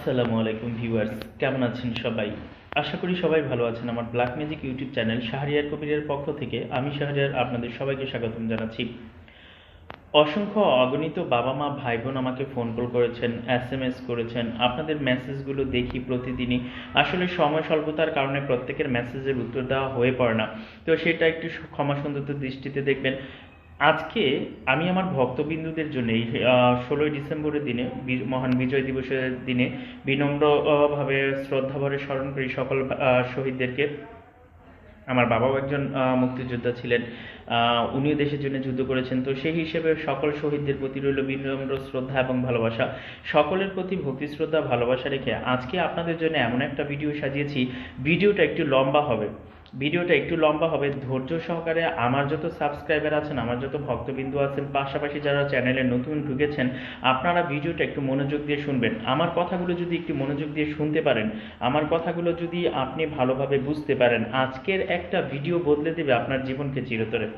আসসালামু আলাইকুম ভিউয়ার্স, কেমন আছেন সবাই? আশা করি সবাই ভালো আছেন। আমার black magic YouTube channel Shahriar কবিরের পক্ষ থেকে আমি শাহরিয়ার আপনাদের সবাইকে স্বাগতম জানাচ্ছি। অসংখ্য অগণিত বাবা মা ভাই বোন আমাকে ফোন কল করেছেন, SMS করেছেন। আপনাদের মেসেজগুলো দেখি প্রতিদিনই। আসলে সময় স্বল্পতার কারণে প্রত্যেকের মেসেজের উত্তর দেওয়া হয়ে পড়ে না, তো সেটা একটু ক্ষমা সুন্দর দৃষ্টিতে দেখবেন। আজকে আমি আমার ভক্তবিন্দুদের জন্য এই 16ই ডিসেম্বরের দিনে, মহান বিজয় দিবসের দিনে বিনম্রভাবে শ্রদ্ধাভরে স্মরণ করি সকল শহীদদেরকে। আমার বাবাও একজন মুক্তিযোদ্ধা ছিলেন, উনিও দেশের জন্য যুদ্ধ করেছেন। তো সেই হিসেবে সকল শহীদদের প্রতি রইল বিনম্র শ্রদ্ধা এবং ভালোবাসা। সকলের প্রতি ভক্তি শ্রদ্ধা ভালোবাসা রেখে আজকে আপনাদের জন্য এমন একটা ভিডিও সাজিয়েছি। ভিডিওটা একটু লম্বা হবে। ধৈর্য সহকারে আমার যত সাবস্ক্রাইবার আছেন, আমার যত ভক্তবিন্দু আছেন, পাশাপাশি যারা চ্যানেলে নতুন ঢুকেছেন, আপনারা ভিডিওটা একটু মনোযোগ দিয়ে শুনবেন। আমার কথাগুলো যদি একটু মনোযোগ দিয়ে শুনতে পারেন, আমার কথাগুলো যদি আপনি ভালোভাবে বুঝতে পারেন, আজকের একটা ভিডিও বদলে দেবে আপনার জীবনকে চিরতরে।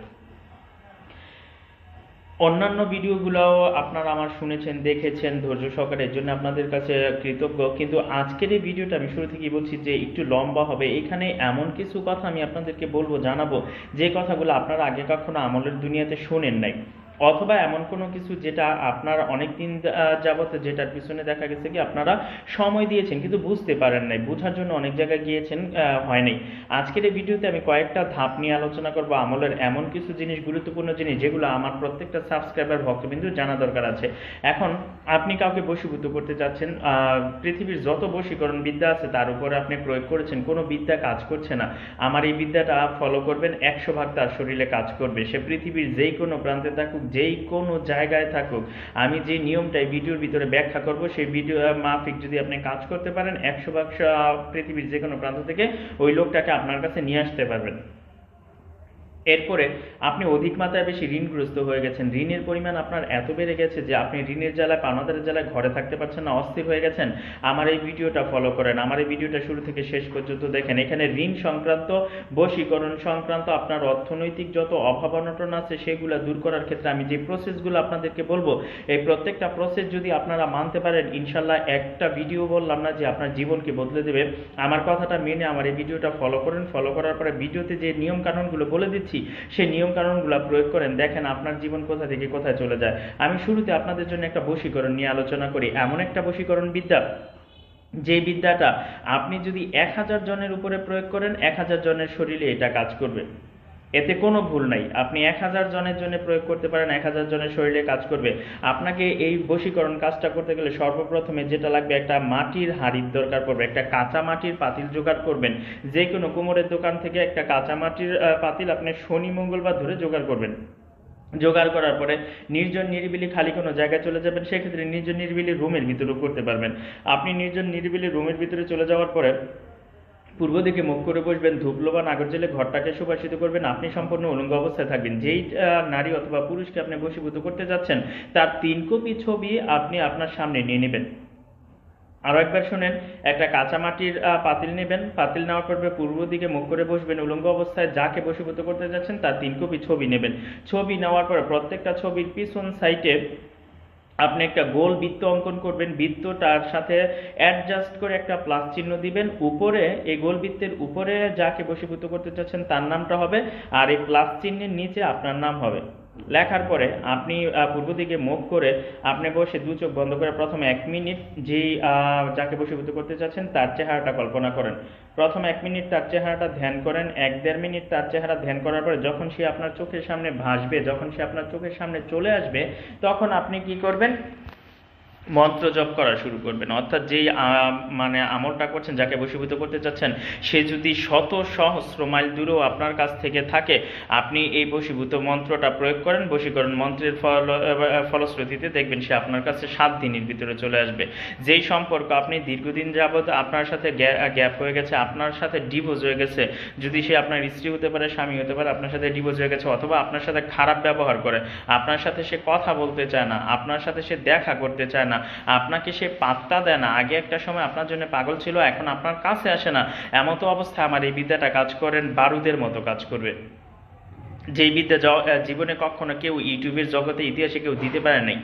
অন্যান্য ভিডিওগুলোও আপনারা আমার শুনেছেন, দেখেছেন ধৈর্য সহকারে, এর জন্য আপনাদের কাছে কৃতজ্ঞ। কিন্তু আজকের এই ভিডিওটা আমি শুরু থেকেই বলছি যে একটু লম্বা হবে। এখানে এমন কিছু কথা আমি আপনাদেরকে বলবো, জানাবো, যে কথাগুলো আপনারা আগে কখনো আমলের দুনিয়াতে শোনেন নাই, অথবা এমন কোনো কিছু যেটা আপনার অনেক দিন যাবত, যেটার পিছনে দেখা গেছে কি আপনারা সময় দিয়েছেন কিন্তু বুঝতে পারেন নাই, বোঝার জন্য অনেক জায়গায় গিয়েছেন, হয়নি। আজকের এই ভিডিওতে আমি কয়েকটা ধাপ নিয়ে আলোচনা করব, আমলের এমন কিছু জিনিস, গুরুত্বপূর্ণ জিনিস, যেগুলো আমার প্রত্যেকটা সাবস্ক্রাইবার ভক্তবিন্দু জানা দরকার আছে। এখন আপনি কাউকে বশীভূত করতে চাচ্ছেন, পৃথিবীর যত বশীকরণ বিদ্যা আছে তার উপরে আপনি প্রয়োগ করেছেন, কোনো বিদ্যা কাজ করছে না। আমার এই বিদ্যাটা ফলো করবেন, 100 ভাগ তার শরীরে কাজ করবে। সে পৃথিবীর যেই কোনো প্রান্তে থাকুক, যেই কোনো জায়গায় থাকুক, আমি যে নিয়মটাই ভিডিওর ভিতরে ব্যাখ্যা করব, সেই ভিডিও মাফিক যদি আপনি কাজ করতে পারেন, 100 ভাগ পৃথিবীর যে কোনো প্রান্ত থেকে ওই লোকটাকে আপনার কাছে নিয়ে আসতে পারবেন। এরপরে আপনি অধিক মাত্রায় বেশি ঋণগ্রস্ত হয়ে গেছেন, ঋণের পরিমাণ আপনার এত বেড়ে গেছে যে আপনি ঋণের জ্বালায়, পাওনাদারের জ্বালায় ঘরে থাকতে পারছেন না, অস্থির হয়ে গেছেন। আমার এই ভিডিওটা ফলো করেন, আমার এই ভিডিওটা শুরু থেকে শেষ পর্যন্ত দেখেন। এখানে ঋণ সংক্রান্ত, বশীকরণ সংক্রান্ত, আপনার অর্থনৈতিক যত অভাব অনটন আছে সেগুলো দূর করার ক্ষেত্রে আমি যে প্রসেসগুলো আপনাদেরকে বলবো, এই প্রত্যেকটা প্রসেস যদি আপনারা মানতে পারেন, ইনশাল্লাহ একটা ভিডিও বললাম না যে আপনার জীবনকে বদলে দেবে। আমার কথাটা মেনে আমার এই ভিডিওটা ফলো করেন। ফলো করার পরে ভিডিওতে যে নিয়ম কানুনগুলো বলে দিচ্ছি, সেই নিয়ম কানুনগুলো প্রয়োগ করেন, দেখেন আপনার জীবন কোথা থেকে কোথায় চলে যায়। আমি শুরুতে আপনাদের জন্য একটা বশীকরণ নিয়ে আলোচনা করি, এমন একটা বশীকরণ বিদ্যা, যে বিদ্যাটা আপনি যদি 1000 জনের উপরে প্রয়োগ করেন, 1000 জনের শরীরে এটা কাজ করবে, এতে কোনো ভুল নাই। আপনি 1000 জনের জন্য প্রয়োগ করতে পারেন, 1000 জনের শরীরে কাজ করবে। আপনাকে এই বশীকরণ কাজটা করতে গেলে সর্বপ্রথমে যেটা লাগবে, একটা মাটির হাঁড়ির দরকার পড়বে, একটা কাঁচা মাটির পাতিল জোগাড় করবেন। যে কোনো কুমোরের দোকান থেকে একটা কাঁচা মাটির পাতিল আপনি শনি মঙ্গলবার ধরে জোগাড় করবেন। জোগাড় করার পরে নির্জন নিরিবিলি খালি কোনো জায়গায় চলে যাবেন, সেক্ষেত্রে নির্জন নিরিবিলি রুমের ভিতরেও করতে পারবেন। আপনি নির্জন নিরিবিলি রুমের ভিতরে চলে যাওয়ার পরে পূর্ব দিকে মুখ করে বসবেন, ধূপলোবান আগর জেলে ঘরটাকে সুবাসিত করবেন। আপনি সম্পূর্ণ উলঙ্গ অবস্থায় থাকবেন। যেই নারী অথবা পুরুষকে আপনি বশীভূত করতে যাচ্ছেন, তার 3 কপি ছবি আপনি আপনার সামনে নিয়ে নেবেন। আরও একবার শুনেন, একটা কাঁচা মাটির পাতিল নেবেন। পাতিল নেওয়ার পর পূর্ব দিকে মুখ করে বসবেন, উলঙ্গ অবস্থায় যাকে বশীভূত করতে যাচ্ছেন তার 3 কপি ছবি নেবেন। ছবি নেওয়ার পর প্রত্যেকটা ছবির পিছন সাইডে আপনি একটা গোল বৃত্ত অঙ্কন করবেন। বৃত্তটার সাথে অ্যাডজাস্ট করে একটা প্লাস চিহ্ন দিবেন। উপরে এই গোল বৃত্তের উপরে যাকে বশীভূত করতে চাচ্ছেন তার নামটা হবে, আর এই প্লাস চিহ্নের নিচে আপনার নাম হবে। লেখার পরে আপনি পূর্ব দিকে মুখ করে আপনি বসে 2 চোখ বন্ধ করে প্রথমে 1 মিনিট যেই যাকে বশীভূত করতে চাচ্ছেন তার চেহারাটা কল্পনা করেন। প্রথম 1 মিনিট তার চেহারাটা ধ্যান করেন। 1-1.5 মিনিট তার চেহারা ধ্যান করার পরে যখন সে আপনার চোখের সামনে ভাসবে, যখন সে আপনার চোখের সামনে চলে আসবে, তখন আপনি কি করবেন, মন্ত্র জপ করা শুরু করবেন। অর্থাৎ যেই মানে আমলটা করছেন, যাকে বশীভূত করতে চাচ্ছেন, সে যদি শত সহস্র মাইল দূরেও আপনার কাছ থেকে থাকে, আপনি এই বশীভূত মন্ত্রটা প্রয়োগ করেন। বশীকরণ মন্ত্রের ফলশ্রুতিতে দেখবেন সে আপনার কাছে 7 দিনের ভিতরে চলে আসবে। যেই সম্পর্ক আপনি দীর্ঘদিন যাবৎ আপনার সাথে গ্যাপ হয়ে গেছে, আপনার সাথে ডিভোর্স হয়ে গেছে, যদি সে আপনার স্ত্রী হতে পারে, স্বামী হতে পারে, আপনার সাথে ডিভোর্স হয়ে গেছে, অথবা আপনার সাথে খারাপ ব্যবহার করে, আপনার সাথে সে কথা বলতে চায় না, আপনার সাথে সে দেখা করতে চায় না, আপনাকে সে পাত্তা দেয় না, আগে একটা সময় আপনার জন্য পাগল ছিল, এখন আপনার কাছে আসে না, এমতো অবস্থায় আমার এই বিদ্যাটা কাজ করেন, বারুদের মতো কাজ করবে। যেই বিদ্যা জীবনে কখনো কেউ ইউটিউবের জগতে, ইতিহাসে কেউ দিতে পারে নাই।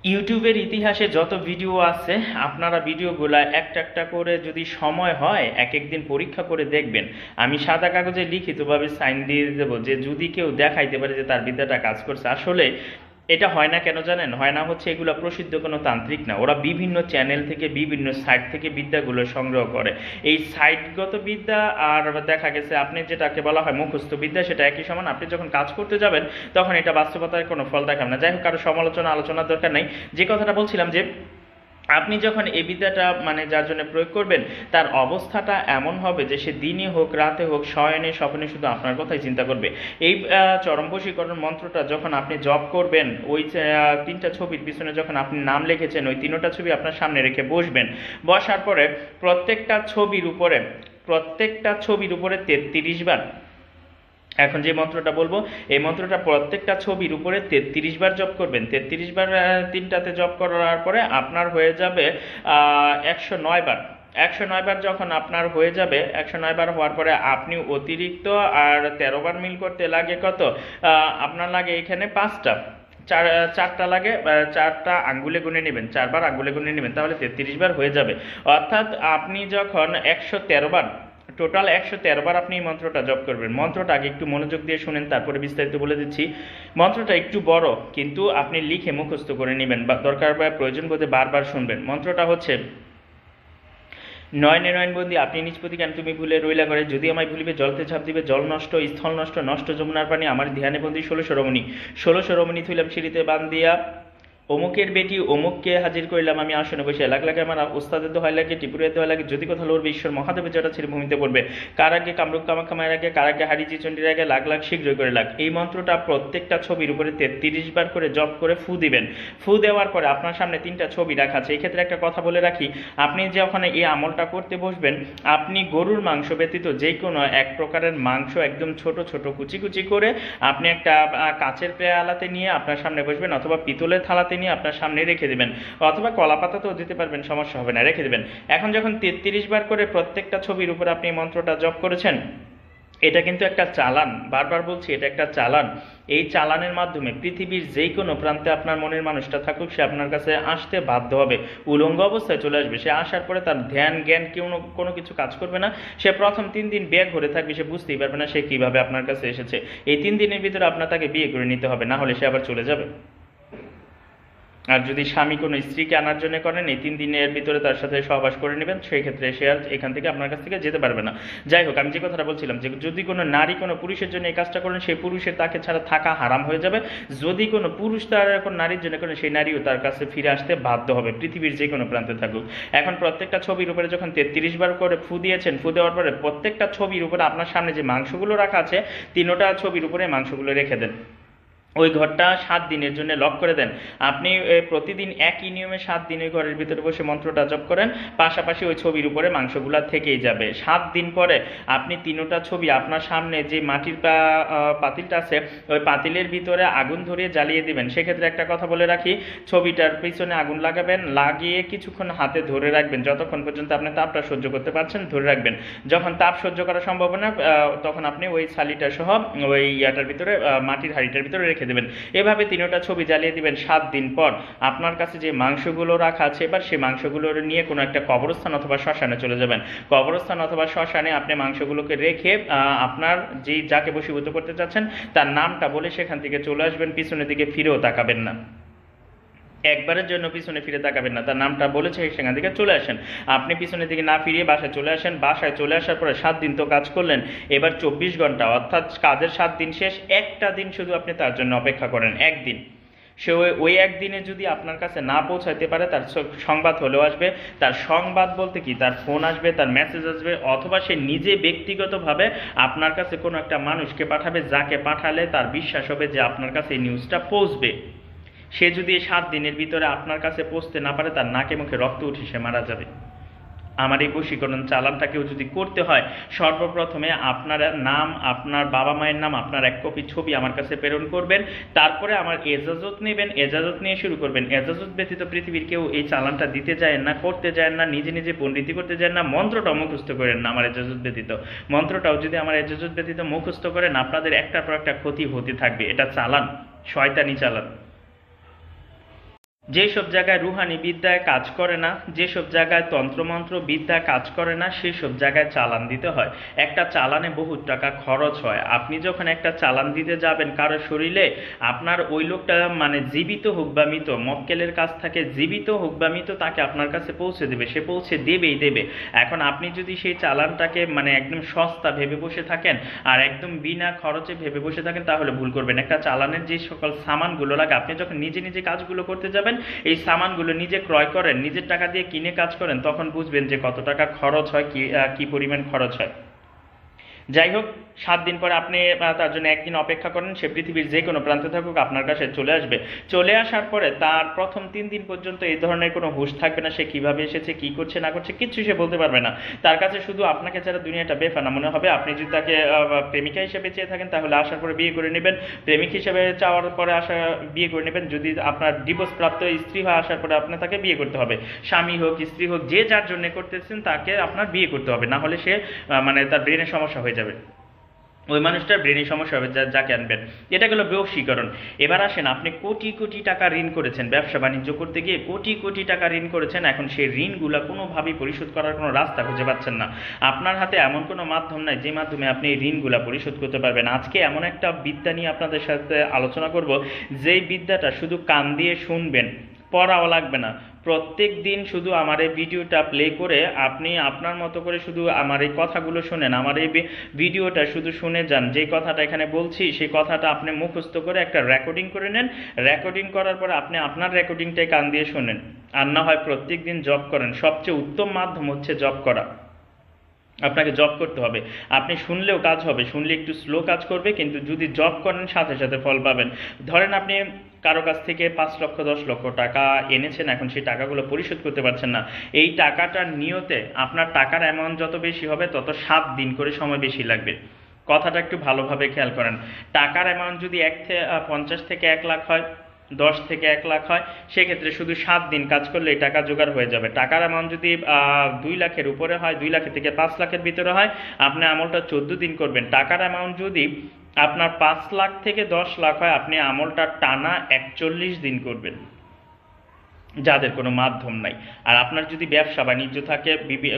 ইউটিউবের ইতিহাসে যত ভিডিও আছে আপনারা ভিডিওগুলা একটা একটা করে যদি সময় হয় এক একদিন পরীক্ষা করে দেখবেন। আমি সাদা কাগজে লিখিতভাবে সাইন দিয়ে দেবো যে যদি কেউ দেখাইতে পারে যে তার বিদ্যাটা কাজ করছে। আসলে এটা হয় না কেন জানেন? হয় না হচ্ছে এগুলো প্রসিদ্ধ কোনো তান্ত্রিক না, ওরা বিভিন্ন চ্যানেল থেকে বিভিন্ন সাইট থেকে বিদ্যাগুলো সংগ্রহ করে। এই সাইটগত বিদ্যা আর দেখা গেছে আপনি যেটাকে বলা হয় মুখস্থ বিদ্যা সেটা একই সমান। আপনি যখন কাজ করতে যাবেন তখন এটা বাস্তবতায় কোনো ফল দেখাবে না। যাই হোক, কারো সমালোচনা আলোচনার দরকার নেই। যে কথাটা বলছিলাম যে আপনি যখন এই বিদ্যাটা যার জন্য প্রয়োগ করবেন তার অবস্থাটা এমন হবে যে সে দিনে হোক রাতে হোক শয়নে স্বপ্নে শুধু আপনার কথাই চিন্তা করবে। এই চরম বশীকরণ মন্ত্রটা যখন আপনি জপ করবেন, ওই তিনটা ছবির পিছনে যখন আপনি নাম লিখেছেন ওই তিনটা ছবি আপনার সামনে রেখে বসবেন। বসার পরে প্রত্যেকটা ছবির উপরে 33 বার, এখন যে মন্ত্রটা বলবো এই মন্ত্রটা প্রত্যেকটা ছবির উপরে 33 বার জপ করবেন। 33 বার তিনটাতে জপ করার পরে আপনার হয়ে যাবে 109 বার। 109 বার যখন আপনার হয়ে যাবে, 109 বার হওয়ার পরে আপনি অতিরিক্ত আর 13 বার মিল করতে লাগে কত? আপনার লাগে এখানে 5টা, চারটা লাগে, চারটা আঙ্গুলে গুনে নেবেন, 4 বার আঙ্গুলে গুনে নেবেন, তাহলে 33 বার হয়ে যাবে। অর্থাৎ আপনি যখন 113 বার, টোটাল 113 বার আপনি এই মন্ত্রটা জপ করবেন। মন্ত্রটা আগে একটু মনোযোগ দিয়ে শুনেন, তারপরে বিস্তারিত বলে দিচ্ছি। মন্ত্রটা একটু বড়, কিন্তু আপনি লিখে মুখস্থ করে নেবেন বা দরকার বা প্রয়োজন বোধে বারবার শুনবেন। মন্ত্রটা হচ্ছে, নয়নে নয়নবন্দি আপনি নিষ্পতি কেন তুমি ভুলে রইলা করে, যদি আমায় ভুলিবে জলতে ঝাঁপ দিবে, জল নষ্ট স্থল নষ্ট নষ্ট যমুনার পানি, আমার ধ্যানে বন্দি 16 রমণী। 16 রমণী থইলাম সিঁড়িতে বান্ধিয়া, অমুকের বেটি অমুককে হাজির করিলাম আমি আসনে বসে, লাগ লাগে আমার ওস্তাদের দোহাই লাগে, টিপুরের দোহাই লাগে, যদি কথা লড়বে ঈশ্বর মহাদেবের জটা ছেড়ে ভূমিতে পড়বে, কার আগে কামরূপ কামাখ্যা মায়ের আগে, কার আগে হারিজি চণ্ডীর আগে, লাগ লাগ শীঘ্রই করে লাগ। এই মন্ত্রটা প্রত্যেকটা ছবির উপরে 33 বার করে জপ করে ফু দিবেন। ফু দেওয়ার পরে আপনার সামনে তিনটা ছবি রাখা আছে। এই ক্ষেত্রে একটা কথা বলে রাখি, আপনি যখন এই আমলটা করতে বসবেন আপনি গরুর মাংস ব্যতীত যে কোনো এক প্রকারের মাংস একদম ছোট ছোট কুচি কুচি করে আপনি একটা কাচের পেয়ালাতে নিয়ে আপনার সামনে বসবেন, অথবা পিতলের থালাতে নিয়ে আপনার সামনে রেখে দিবেন, অথবা কলা পাতাতেও দিতে পারবেন, সমস্যা হবে না, রেখে দিবেন। এখন যখন 33 বার করে প্রত্যেকটা ছবির উপর আপনি মন্ত্রটা জপ করেছেন, এটা কিন্তু একটা চালান, বারবার বলছি এটা একটা চালান। এই চালানের মাধ্যমে পৃথিবীর যে কোনো প্রান্তে আপনার মনের মানুষটা থাকুক সে আপনার কাছে আসতে বাধ্য হবে, উলঙ্গ অবস্থায় চলে আসবে। সে আসার পরে তার ধ্যান জ্ঞান কোনো কিছু কাজ করবে না। সে প্রথম 3 দিন ব্যাগ ঘুরে থাকবে, সে বুঝতেই পারবে না সে কিভাবে আপনার কাছে এসেছে। এই 3 দিনের ভিতরে আপনার তাকে বিয়ে করে নিতে হবে, না হলে সে আবার চলে যাবে। আর যদি স্বামী কোনো স্ত্রীকে আনার জন্য করেন, এই 3 দিনের ভিতরে তার সাথে সহবাস করে নেবেন, সেই ক্ষেত্রে সে আর এখান থেকে আপনার কাছ থেকে যেতে পারবে না। যাই হোক, আমি যে কথাটা বলছিলাম যে যদি কোনো নারী কোনো পুরুষের জন্য এই কাজটা করেন, সেই পুরুষের তাকে ছাড়া থাকা হারাম হয়ে যাবে। যদি কোনো পুরুষ তার কোনো নারীর জন্য করেন, সেই নারীও তার কাছে ফিরে আসতে বাধ্য হবে, পৃথিবীর যে কোনো প্রান্তে থাকুক। এখন প্রত্যেকটা ছবির উপরে যখন 33 বার করে ফু দিয়েছেন, ফু দেওয়ার পরে প্রত্যেকটা ছবির উপরে আপনার সামনে যে মাংসগুলো রাখা আছে, 3টা ছবির উপরে মাংসগুলো রেখে দেন। ওই ঘরটা 7 দিনের জন্য লক করে দেন। আপনি প্রতিদিন একই নিয়মে 7 দিন ওই ঘরের ভিতরে বসে মন্ত্রটা জপ করেন, পাশাপাশি ওই ছবির উপরে মাংসগুলা থেকেই যাবে। 7 দিন পরে আপনি 3টা ছবি আপনার সামনে যে মাটির পাতিলটা আছে ওই পাতিলের ভিতরে আগুন ধরিয়ে জ্বালিয়ে দিবেন। সেক্ষেত্রে একটা কথা বলে রাখি, ছবিটার পিছনে আগুন লাগাবেন, লাগিয়ে কিছুক্ষণ হাতে ধরে রাখবেন, যতক্ষণ পর্যন্ত আপনি তাপটা সহ্য করতে পারছেন ধরে রাখবেন। যখন তাপ সহ্য করা সম্ভব না তখন আপনি ওই ছালিটা সহ ওই ইয়াটার ভিতরে মাটির হাঁড়িটার ভিতরে রেখে দেবেন। এভাবে 3টা ছবি জ্বালিয়ে দিবেন। 7 দিন পর আপনার কাছে যে মাংসগুলো রাখা আছে, এবার সেই মাংসগুলো নিয়ে কোনো একটা কবরস্থান অথবা শ্মশানে চলে যাবেন। কবরস্থান অথবা শ্মশানে আপনি মাংসগুলোকে রেখে আপনার যে যাকে বশীভূত করতে চাচ্ছেন তার নামটা বলে সেখান থেকে চলে আসবেন, পিছনের দিকে ফিরেও তাকাবেন না, একবারের জন্য পিছনে ফিরে তাকাবেন না, তার নামটা বলেছে সেখান থেকে চলে আসেন। আপনি পিছনের দিকে না ফিরিয়ে বাসায় চলে আসেন। বাসায় চলে আসার পরে 7 দিন তো কাজ করলেন, এবার 24 ঘন্টা অর্থাৎ কাজের 7 দিন শেষ, একটা দিন শুধু আপনি তার জন্য অপেক্ষা করেন, একদিন। সে ওই একদিনে যদি আপনার কাছে না পৌঁছাইতে পারে তার সংবাদ হলেও আসবে। তার সংবাদ বলতে কি, তার ফোন আসবে, তার মেসেজ আসবে, অথবা সে নিজে ব্যক্তিগতভাবে আপনার কাছে কোনো একটা মানুষকে পাঠাবে, যাকে পাঠালে তার বিশ্বাস হবে যে আপনার কাছে এই নিউজটা পৌঁছবে। সে যদি এই 7 দিনের ভিতরে আপনার কাছে পৌঁছতে না পারে তার নাকে মুখে রক্ত উঠে সে মারা যাবে। আমার এই বশীকরণ চালানটাকেও যদি করতে হয়, সর্বপ্রথমে আপনার নাম, আপনার বাবা মায়ের নাম, আপনার 1 কপি ছবি আমার কাছে প্রেরণ করবেন, তারপরে আমার এজাজত নেবেন, এজাজত নিয়ে শুরু করবেন। এজাজত ব্যতীত পৃথিবীর কেউ এই চালানটা দিতে যায় না, করতে যায় না, নিজে নিজে পণ্ডিতি করতে যায় না। মন্ত্রটাও মুখস্থ করেন না আমার এজাজত ব্যতীত। মন্ত্রটাও যদি আমার এজাজত ব্যতীত মুখস্থ করেন, আপনাদের একটার পর একটা ক্ষতি হতে থাকবে। এটা চালান, শয়তানি চালান। যেসব জায়গায় রুহানি বিদ্যায় কাজ করে না, যেসব জায়গায় তন্ত্রমন্ত্র বিদ্যা কাজ করে না, সেই সব জায়গায় চালান দিতে হয়। একটা চালানে বহু টাকা খরচ হয়। আপনি যখন একটা চালান দিতে যাবেন কারো শরীরে, আপনার ওই লোকটা মানে জীবিত হোক বা মৃত, মক্কেলের কাছ থেকে জীবিত হোক বা মৃত, তাকে আপনার কাছে পৌঁছে দেবে, সে পৌঁছে দেবেই দেবে। এখন আপনি যদি সেই চালানটাকে মানে একদম সস্তা ভেবে বসে থাকেন আর একদম বিনা খরচে ভেবে বসে থাকেন, তাহলে ভুল করবেন। একটা চালানের যে সকল সামানগুলো লাগে, আপনি যখন নিজে নিজে কাজগুলো করতে যাবেন, এই সামানগুলো নিজে ক্রয় করেন, নিজের টাকা দিয়ে কিনে কাজ করেন, তখন বুঝবেন যে কত টাকা খরচ হয়, কি পরিমাণ খরচ হয়। যাই হোক, 7 দিন পরে আপনি তার জন্য একদিন অপেক্ষা করেন, সে পৃথিবীর যে কোনো প্রান্তে থাকুক আপনার কাছে চলে আসবে। চলে আসার পরে তার প্রথম 3 দিন পর্যন্ত এই ধরনের কোনো হুঁশ থাকবে না, সে কিভাবে এসেছে, কি করছে না করছে, কিচ্ছু সে বলতে পারবে না। তার কাছে শুধু আপনাকে ছাড়া দুনিয়াটা বেফানা মনে হবে। আপনি যদি তাকে প্রেমিকা হিসেবে চেয়ে থাকেন, তাহলে আসার পরে বিয়ে করে নেবেন। প্রেমিক হিসেবে চাওয়ার পরে বিয়ে করে নেবেন। যদি আপনার ডিভোর্স প্রাপ্ত স্ত্রী হয়, আসার পরে আপনার তাকে বিয়ে করতে হবে। স্বামী হোক স্ত্রী হোক, যে যার জন্য করতেছেন তাকে আপনার বিয়ে করতে হবে, না হলে সে মানে তার ব্রেনের সমস্যা হয়ে যাবে, ওই মানুষটার ব্রেনের সমস্যা হবে যাকে আনবেন। এটা গেল বশীকরণ। এবার আসেন, আপনি কোটি কোটি টাকা ঋণ করেছেন, ব্যবসা বাণিজ্য করতে গিয়ে কোটি কোটি টাকা ঋণ করেছেন। এখন সেই ঋণগুলো কোনোভাবেই পরিশোধ করার কোনো রাস্তা খুঁজে পাচ্ছেন না। আপনার হাতে এমন কোনো মাধ্যম নাই যে মাধ্যমে আপনি এই ঋণগুলো পরিশোধ করতে পারবেন। আজকে এমন একটা বিদ্যা নিয়ে আপনাদের সাথে আলোচনা করব, যেই বিদ্যাটা শুধু কান দিয়ে শুনবেন, পড়াও লাগবে না। প্রত্যেক দিন শুধু আমার এই ভিডিওটা প্লে করে আপনি আপনার মতো করে শুধু আমার এই কথাগুলো শোনেন, আমার এই ভিডিওটা শুধু শুনে যান। যে কথাটা এখানে বলছি সেই কথাটা আপনি মুখস্থ করে একটা রেকর্ডিং করে নেন। রেকর্ডিং করার পরে আপনি আপনার রেকর্ডিংটাই কান দিয়ে শোনেন। আর না হয় প্রত্যেক দিন জব করেন। সবচেয়ে উত্তম মাধ্যম হচ্ছে জব করা। আপনাকে জব করতে হবে। আপনি শুনলেও কাজ হবে, শুনলে একটু স্লো কাজ করবে, কিন্তু যদি জব করেন সাথে সাথে ফল পাবেন। ধরেন আপনি কারো কাছ থেকে 5 লক্ষ 10 লক্ষ টাকা এনেছেন, এখন সেই টাকাগুলো পরিশোধ করতে পারছেন না। এই টাকাটার নিয়তে আপনার টাকার অ্যামাউন্ট যত বেশি হবে, তত 7 দিন করে সময় বেশি লাগবে। কথাটা একটু ভালোভাবে খেয়াল করেন। টাকার অ্যামাউন্ট যদি 50 থেকে 1 লাখ হয়, 10 থেকে 1 লাখ হয়, সেক্ষেত্রে শুধু 7 দিন কাজ করলে এই টাকা জোগাড় হয়ে যাবে। টাকার অ্যামাউন্ট যদি 2 লাখের উপরে হয়, 2 লাখ থেকে 5 লাখের ভিতরে হয়, আপনি আমলটা 14 দিন করবেন। টাকার অ্যামাউন্ট যদি আপনার 5 লাখ থেকে 10 লাখ হয়, আপনি আমলটা টানা 41 দিন করবেন, যাদের কোনো মাধ্যম নাই। আর আপনার যদি ব্যবসা বাণিজ্য থাকে,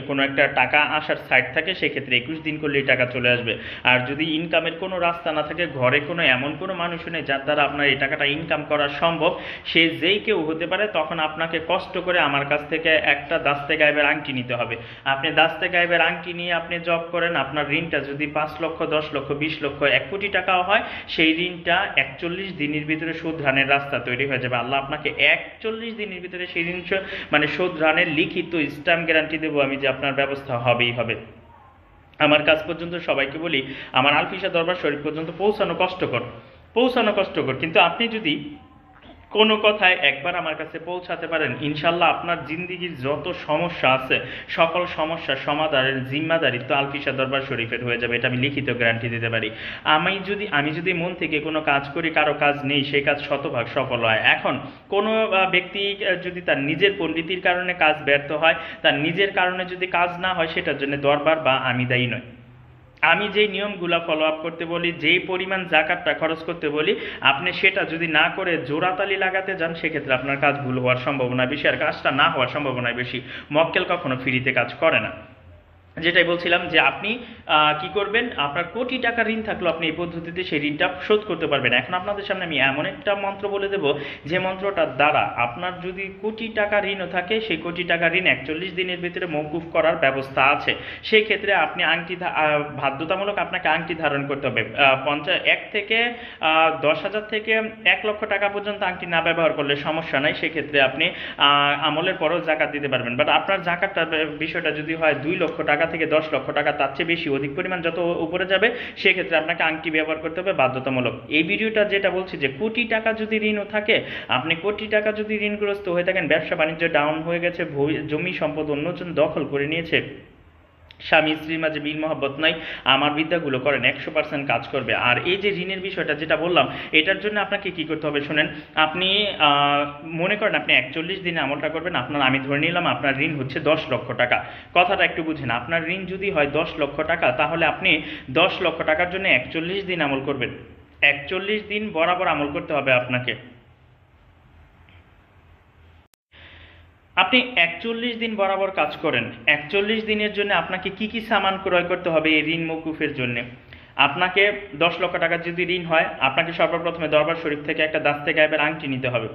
কোনো একটা টাকা আসার সাইড থাকে, সেক্ষেত্রে 21 দিন করলে এই টাকা চলে আসবে। আর যদি ইনকামের কোনো রাস্তা না থাকে, ঘরে কোনো এমন কোনো মানুষ নেই যার দ্বারা আপনার এই টাকাটা ইনকাম করা সম্ভব, সে যেই কেউ হতে পারে, তখন আপনাকে কষ্ট করে আমার কাছ থেকে একটা দাস্তে গায়েবের আংটি নিতে হবে। আপনি দাস্তে গায়েবের আংটি নিয়ে আপনি জব করেন, আপনার ঋণটা যদি 5 লক্ষ 10 লক্ষ 20 লক্ষ 1 কোটি টাকাও হয়, সেই ঋণটা 41 দিনের ভিতরে শোধরানের রাস্তা তৈরি হয়ে যাবে। আল্লাহ আপনাকে 41 দিনের ভিতরে সেই ঋণ মানে শোধরানের লিখিত স্ট্যাম্প গ্যারান্টি দেবো আমি, যে আপনার ব্যবস্থা হবেই হবে। আমার কাছ পর্যন্ত সবাইকে বলি, আমার আলফিসা দরবার শরীফ পর্যন্ত পৌঁছানো কষ্টকর, কিন্তু আপনি যদি কোনো কথায় একবার আমার কাছে পৌঁছাতে পারেন, ইনশাল্লাহ আপনার জিন্দিগির যত সমস্যা আছে, সকল সমস্যার সমাধানের জিম্মাদারিত্ব আলফিসা দরবার শরীফের হয়ে যাবে। এটা আমি লিখিত গ্যারান্টি দিতে পারি। আমি যদি মন থেকে কোনো কাজ করি, কারো কাজ নেই, সেই কাজ শতভাগ সফল হয়। এখন কোনো ব্যক্তি যদি তার নিজের পণ্ডিতির কারণে কাজ ব্যর্থ হয়, তার নিজের কারণে যদি কাজ না হয়, সেটার জন্য দরবার বা আমি দায়ী নয়। আমি যেই নিয়মগুলো ফলো আপ করতে বলি, যেই পরিমাণ জাকাতটা খরচ করতে বলি, আপনি সেটা যদি না করে জোড়াতালি লাগাতে যান, সেক্ষেত্রে আপনার কাজ ভুল হওয়ার সম্ভাবনা বেশি, আর কাজটা না হওয়ার সম্ভাবনা বেশি। মক্কেল কখনো ফ্রিতে কাজ করে না। যেটাই বলছিলাম, যে আপনি কি করবেন, আপনার কোটি টাকা ঋণ থাকলো, আপনি এই পদ্ধতিতে সেই ঋণটা শোধ করতে পারবেন। এখন আপনাদের সামনে আমি এমন একটা মন্ত্র বলে দেব, যে মন্ত্রটার দ্বারা আপনার যদি কোটি টাকা ঋণও থাকে, সেই কোটি টাকা ঋণ 41 দিনের ভিতরে মওকুফ করার ব্যবস্থা আছে। সেই ক্ষেত্রে আপনি বাধ্যতামূলক আপনাকে আংটি ধারণ করতে হবে। 1 থেকে 10,000 থেকে 1 লক্ষ টাকা পর্যন্ত আংটি না ব্যবহার করলে সমস্যা নাই, সেক্ষেত্রে আপনি আমলের পরও জাকাত দিতে পারবেন। বাট আপনার জাকাতটা বিষয়টা যদি হয় 2 লক্ষ টাকা থেকে 10 লক্ষ টাকা, তার চেয়ে বেশি অধিক পরিমাণ যত উপরে যাবে, সেক্ষেত্রে আপনাকে আংটি ব্যবহার করতে হবে বাধ্যতামূলক। এই ভিডিওটা যেটা বলছি, যে কোটি টাকা যদি ঋণও থাকে, আপনি কোটি টাকা যদি ঋণগ্রস্ত হয়ে থাকেন, ব্যবসা বাণিজ্য ডাউন হয়ে গেছে, জমি সম্পদ অন্যজন দখল করে নিয়েছে, স্বামী স্ত্রীর মাঝে মিল মহব্বত নাই, আমার বিদ্যাগুলো করেন, 100% কাজ করবে। আর এই যে ঋণের বিষয়টা যেটা বললাম, এটার জন্য আপনাকে কি করতে হবে শুনেন। আপনি মনে করেন আপনি 41 দিনে আমলটা করবেন, আমি ধরে নিলাম আপনার ঋণ হচ্ছে 10 লক্ষ টাকা। কথাটা একটু বুঝেন, আপনার ঋণ যদি হয় 10 লক্ষ টাকা, তাহলে আপনি 10 লক্ষ টাকার জন্য 41 দিন আমল করবেন। 41 দিন বরাবর আমল করতে হবে আপনাকে। আপনি 41 দিন বরাবর কাজ করেন। 41 দিনের জন্য আপনাকে কি কি সামান ক্রয় করতে হবে এই ঋণ মওকুফের জন্য? আপনাকে 10 লক্ষ টাকা যদি ঋণ হয়, আপনাকে সর্বপ্রথমে দরবার শরীফ থেকে একটা দাস্তে গায়েবের আংটি নিতে হবে।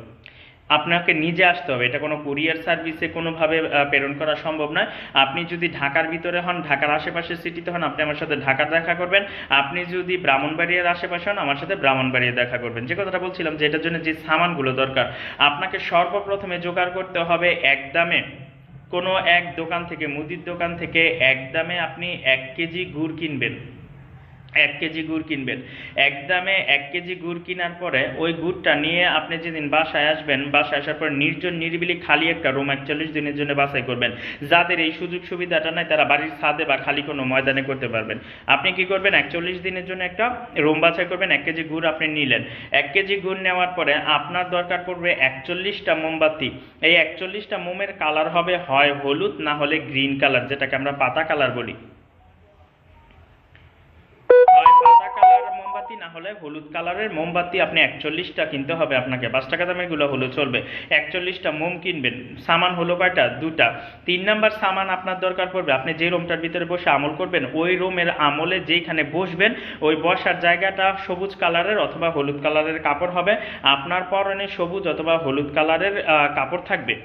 আপনাকে নিজে আসতে হবে, এটা কোনো কুরিয়ার সার্ভিসে কোনোভাবে প্রেরণ করা সম্ভব নয়। আপনি যদি ঢাকার ভিতরে হন, ঢাকার আশেপাশের সিটিতে হন, আপনি আমার সাথে ঢাকার দেখা করবেন। আপনি যদি ব্রাহ্মণবাড়িয়ার আশেপাশে হন, আমার সাথে ব্রাহ্মণবাড়িয়া দেখা করবেন। যে কথাটা বলছিলাম যে এটার জন্য যে সামানগুলো দরকার, আপনাকে সর্বপ্রথমে জোগাড় করতে হবে একদমে কোনো এক দোকান থেকে, মুদির দোকান থেকে একদমে আপনি 1 কেজি গুড় কিনবেন। 1 কেজি গুড় কিনবেন। একদমে 1 কেজি গুড় কেনার পরে ওই গুড়টা নিয়ে আপনি যেদিন বাসায় আসবেন, বাসায় আসার পর নির্জন নিরিবিলি খালি একটা রুম 41 দিনের জন্য বাছাই করবেন। যাদের এই সুযোগ সুবিধাটা নাই তারা বাড়ির ছাদে বা খালি কোনো ময়দানে করতে পারবেন। আপনি কি করবেন, 41 দিনের জন্য একটা রুম বাছাই করবেন। 1 কেজি গুড় আপনি নিলেন। 1 কেজি গুড় নেওয়ার পরে আপনার দরকার পড়বে 41টা মোমবাতি। এই 41টা মোমের কালার হবে হয় হলুদ, না হলে গ্রিন কালার, যেটাকে আমরা পাতা কালার বলি। পাতা কালার মোমবাতি না হলে হলুদ কালারের মোমবাতি আপনি 41টা কিনতে হবে আপনাকে। 5 টাকা দামের গুলো হলো চলবে। 41টা মোম কিনবেন। সামান হলো কয়টা? 2টা। 3 নাম্বার সামান আপনার দরকার পড়বে, আপনি যে রুমটার ভিতরে বসে আমল করবেন ওই রুমের আমলে যেখানে বসবেন ওই বসার জায়গাটা সবুজ কালারের অথবা হলুদ কালারের কাপড় হবে। আপনার পরনে সবুজ অথবা হলুদ কালারের কাপড় থাকবে,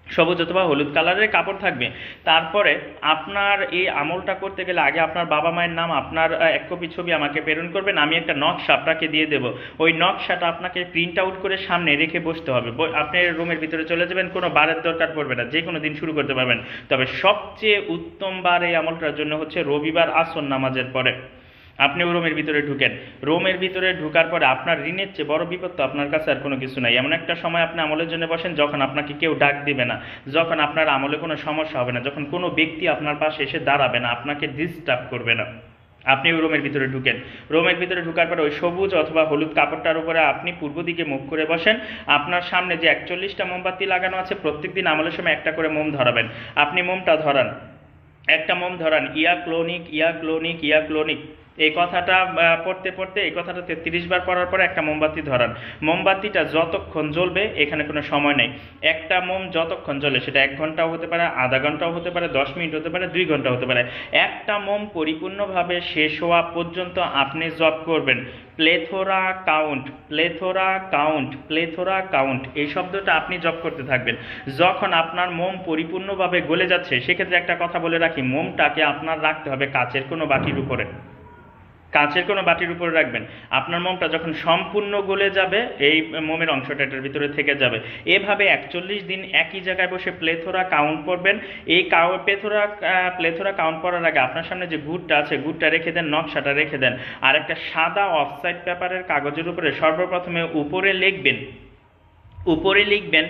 সবুজ অথবা হলুদ কালারের কাপড় থাকবে। তারপরে আপনার এই আমলটা করতে গেলে আগে আপনার বাবা মায়ের নাম, আপনার 1 কপি ছবি আমাকে প্রেরণ করবেন। আমি একটা নকশা আপনাকে দিয়ে দেব। ওই নকশাটা আপনাকে প্রিন্ট আউট করে সামনে রেখে বসতে হবে। আপনি রুমের ভিতরে চলে যাবেন, কোনো বারের দরকার পড়বে না, যে কোনো দিন শুরু করতে পারবেন। তবে সবচেয়ে উত্তম বার এই আমলটার জন্য হচ্ছে রবিবার আসর নামাজের পরে। আপনি রুমের ভিতরে ঢুকেন। রুমের ভিতরে ঢুকার পরে আপনার ঋণের চেয়ে বড় বিপদ তো আপনার কাছে আর কোনো কিছু নাই। এমন একটা সময় আপনি আমলের জন্য বসেন যখন আপনাকে কেউ ডাক দিবে না, যখন আপনার আমলে কোনো সমস্যা হবে না, যখন কোনো ব্যক্তি আপনার পাশে এসে দাঁড়াবে না, আপনাকে ডিস্টার্ব করবে না। আপনি ওই রুমের ভিতরে ঢুকেন। রুমের ভিতরে ঢুকার পরে ওই সবুজ অথবা হলুদ কাপড়টার উপরে আপনি পূর্ব দিকে মুখ করে বসেন। আপনার সামনে যে 41টা মোমবাতি লাগানো আছে, প্রত্যেকদিন আমলের সময় একটা করে মোম ধরাবেন। আপনি মোমটা ধরান, একটা মোম ধরান, ইয়া ক্লোনিক ইয়া ক্লোনিক ইয়া ক্লোনিক, এই কথাটা পড়তে পড়তে, এই কথাটা 33 বার পড়ার পরে একটা মোমবাতি ধরান। মোমবাতিটা যতক্ষণ জ্বলবে এখানে কোনো সময় নেই। একটা মোম যতক্ষণ জ্বলে, সেটা 1 ঘন্টাও হতে পারে, আধা ঘন্টাও হতে পারে, 10 মিনিট হতে পারে, 2 ঘন্টা হতে পারে। একটা মোম পরিপূর্ণভাবে শেষ হওয়া পর্যন্ত আপনি জপ করবেন। Plethora count, plethora count, plethora count, এই শব্দটা আপনি জপ করতে থাকবেন। যখন আপনার মোম পরিপূর্ণভাবে গলে যাচ্ছে, সেক্ষেত্রে একটা কথা বলে রাখি, মোমটাকে আপনার রাখতে হবে কাচের কোনো বাটির উপরে। কাঁচের কোনো বাটির উপরে রাখবেন। আপনার মোমটা যখন সম্পূর্ণ গলে যাবে, এই মোমের অংশটা এটার ভিতরে থেকে যাবে। এভাবে 41 দিন একই জায়গায় বসে প্লেথোরা কাউন্ট করবেন। এই প্লেথোরা কাউন্ট করার আগে আপনার সামনে যে গুড়টা আছে, গুড়টা রেখে দেন, নকশাটা রেখে দেন। আর একটা সাদা অফসাইড পেপারের কাগজের উপরে সর্বপ্রথমে উপরে লিখবেন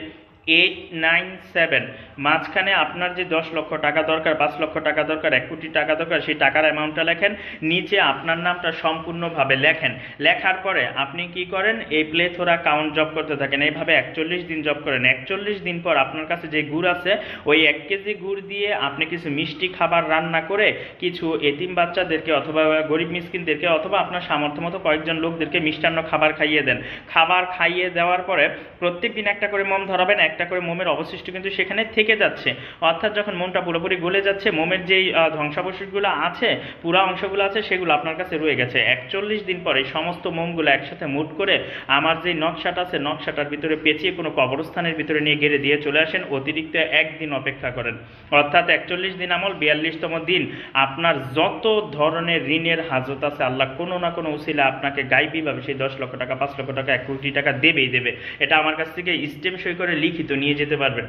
897, মাঝখানে আপনার যে 10 লক্ষ টাকা দরকার, 5 লক্ষ টাকা দরকার, 1 কোটি টাকা দরকার, সেই টাকার অ্যামাউন্টটা লেখেন। নিচে আপনার নামটা সম্পূর্ণভাবে লেখেন। লেখার পরে আপনি কি করেন, এই প্লেথোরা কাউন্ট জব করতে থাকেন। এইভাবে 41 দিন জব করেন। 41 দিন পর আপনার কাছে যে গুড় আছে, ওই 1 কেজি গুড় দিয়ে আপনি কিছু মিষ্টি খাবার রান্না করে কিছু এতিম বাচ্চাদেরকে অথবা গরিব মিসকিনদেরকে অথবা আপনার সামর্থ্য মতো কয়েকজন লোকদেরকে মিষ্টান্ন খাবার খাইয়ে দেন। খাবার খাইয়ে দেওয়ার পরে প্রত্যেক দিন একটা করে মোম ধরাবেন। একটা করে মোমের অবশিষ্ট কিন্তু সেখানে থেকে যাচ্ছে, অর্থাৎ যখন মোমটা পুরোপুরি গলে যাচ্ছে, মোমের যেই ধ্বংসাবশেষগুলো আছে, পুরা অংশগুলো আছে, সেগুলো আপনার কাছে রয়ে গেছে। 41 দিন পরে সমস্ত মোমগুলো একসাথে মুট করে আমার যে নকশাটা আছে, নকশাটার ভিতরে পেঁচিয়ে কোনো কবরস্থানের ভিতরে নিয়ে গেড়ে দিয়ে চলে আসেন। অতিরিক্ত 1 দিন অপেক্ষা করেন, অর্থাৎ 41 দিন আমল, 42তম দিন আপনার যত ধরনের ঋণের হাজত আছে, আল্লাহ কোনো না কোনো উসিলা আপনাকে গাইবীভাবে সেই 10 লক্ষ টাকা, 5 লক্ষ টাকা, 1 কোটি টাকা দেবেই দেবে। এটা আমার কাছ থেকে স্টেম সই করে লিখিত নিয়ে যেতে পারবেন।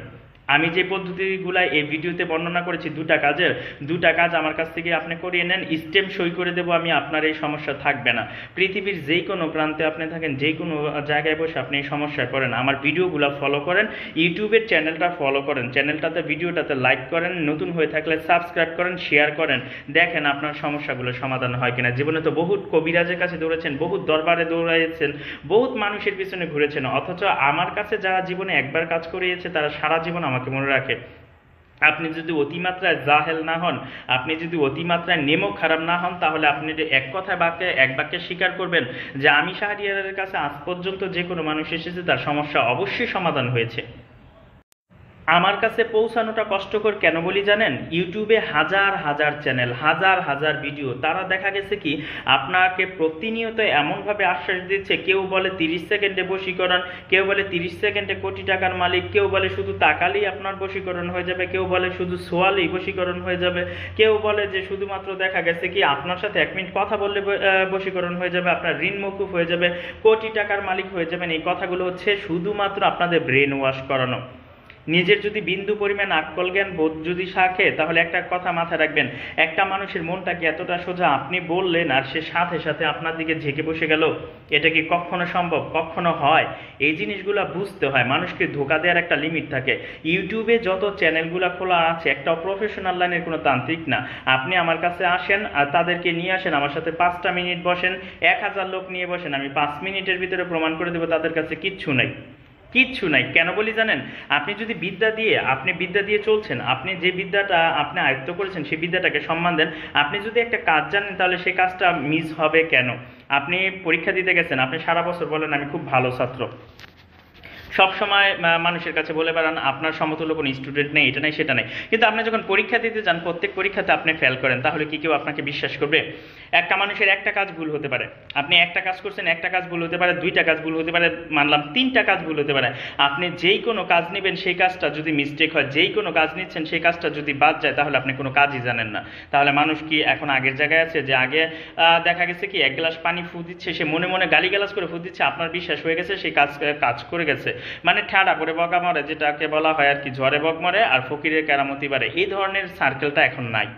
আমি যে পদ্ধতিগুলো এই ভিডিওতে বর্ণনা করেছি, 2টা কাজের, 2টা কাজ আমার কাছ থেকে আপনি করিয়ে নেন, স্টেম সই করে দেবো আমি, আপনার এই সমস্যা থাকবে না। পৃথিবীর যেই কোনো প্রান্তে আপনি থাকেন, যে কোনো জায়গায় বসে আপনি এই সমস্যায় পড়েন, আমার ভিডিওগুলো ফলো করেন, ইউটিউবের চ্যানেলটা ফলো করেন, চ্যানেলটাতে ভিডিওটাতে লাইক করেন, নতুন হয়ে থাকলে সাবস্ক্রাইব করেন, শেয়ার করেন, দেখেন আপনার সমস্যাগুলো সমাধান হয় কিনা। জীবনে তো বহুত কবিরাজের কাছে দৌড়েছেন, বহুত দরবারে দৌড়াইছেন, বহুত মানুষের পিছনে ঘুরেছেন, অথচ আমার কাছে যারা জীবনে একবার কাজ করিয়েছে তারা সারা জীবন আমাকে মনে রাখে। আপনি যদি অতিমাত্রায় জাহেল না হন, আপনি যদি অতিমাত্রায় নেমো খারাপ না হন, তাহলে আপনি এক কথায় এক বাক্যে স্বীকার করবেন যে আমি শাহরিয়ারের কাছে আজ পর্যন্ত যে কোনো মানুষ এসেছে তার সমস্যা অবশ্যই সমাধান হয়েছে। আমার কাছে পৌঁছানোটা কষ্টকর কেন বলি জানেন? ইউটিউবে হাজার হাজার চ্যানেল, হাজার হাজার ভিডিও, তারা দেখা গেছে কি আপনাকে প্রতিনিয়ত এমনভাবে আশ্বাস দিচ্ছে, কেউ বলে 30 সেকেন্ডে বশীকরণ, কেউ বলে 30 সেকেন্ডে কোটি টাকার মালিক, কেউ বলে শুধু তাকালেই আপনার বশীকরণ হয়ে যাবে, কেউ বলে শুধু সোয়ালেই বশীকরণ হয়ে যাবে, কেউ বলে যে শুধুমাত্র দেখা গেছে কি আপনার সাথে 1 মিনিট কথা বললে বশীকরণ হয়ে যাবে, আপনার ঋণ মকুফ হয়ে যাবে, কোটি টাকার মালিক হয়ে যাবেন। এই কথাগুলো হচ্ছে শুধুমাত্র আপনাদের ব্রেন ওয়াশ করানো। নিজের যদি বিন্দু পরিমাণ আক্কল জ্ঞান বোধ যদি থাকে, তাহলে একটা কথা মাথায় রাখবেন, একটা মানুষের মনটা কি এতটা সোজা আপনি বললেন আর সে সাথে সাথে আপনার দিকে ঝেঁকে বসে গেল? এটা কি কখনো সম্ভব? কখনো হয়? এই জিনিসগুলো বুঝতে হয়। মানুষকে ধোকা দেওয়ার একটা লিমিট থাকে। ইউটিউবে যত চ্যানেলগুলো খোলা আছে, একটা প্রফেশনাল লাইনের কোনো তান্ত্রিক না। আপনি আমার কাছে আসেন আর তাদেরকে নিয়ে আসেন, আমার সাথে 5টা মিনিট বসেন, 1000 লোক নিয়ে বসেন, আমি 5 মিনিটের ভিতরে প্রমাণ করে দেবো তাদের কাছে কিচ্ছু নাই, কিচ্ছু নাই। কেন বলি জানেন? আপনি যদি বিদ্যা দিয়ে চলছেন, আপনি যে বিদ্যাটা আপনি আয়ত্ত করেছেন সেই বিদ্যাটাকে সম্মান দেন। আপনি যদি একটা কাজ জানেন তাহলে সেই কাজটা মিস হবে কেন? আপনি পরীক্ষা দিতে গেছেন, আপনি সারা বছর বলেন আমি খুব ভালো ছাত্র, সব সময় মানুষের কাছে বলে বেড়ান আপনার সমতুল্য কোনো স্টুডেন্ট নেই, এটা নেই সেটা নেই, কিন্তু আপনি যখন পরীক্ষা দিতে যান প্রত্যেক পরীক্ষাতে আপনি ফেল করেন, তাহলে কি কেউ আপনাকে বিশ্বাস করবে? একটা মানুষের একটা কাজ ভুল হতে পারে, আপনি একটা কাজ করছেন, একটা কাজ ভুল হতে পারে, 2টা কাজ ভুল হতে পারে, মানলাম 3টা কাজ ভুল হতে পারে। আপনি যেই কোনো কাজ নেবেন সেই কাজটা যদি মিস্টেক হয়, যেই কোনো কাজ নিচ্ছেন সেই কাজটা যদি বাদ যায়, তাহলে আপনি কোনো কাজই জানেন না। তাহলে মানুষ কি এখন আগের জায়গায় আছে? যে আগে দেখা গেছে কি 1 গ্লাস পানি ফু দিচ্ছে, সে মনে মনে গালিগালাজ করে ফু দিচ্ছে, আপনার বিশ্বাস হয়ে গেছে সেই কাজ করে গেছে। মানে ঠাড়া করে বগা মরে, যেটাকে বলা হয় আর কি ঝড়ে বগ মরে আর ফকিরের কেরামতি বাড়ে, এই ধরনের সার্কেলটা এখন নাই।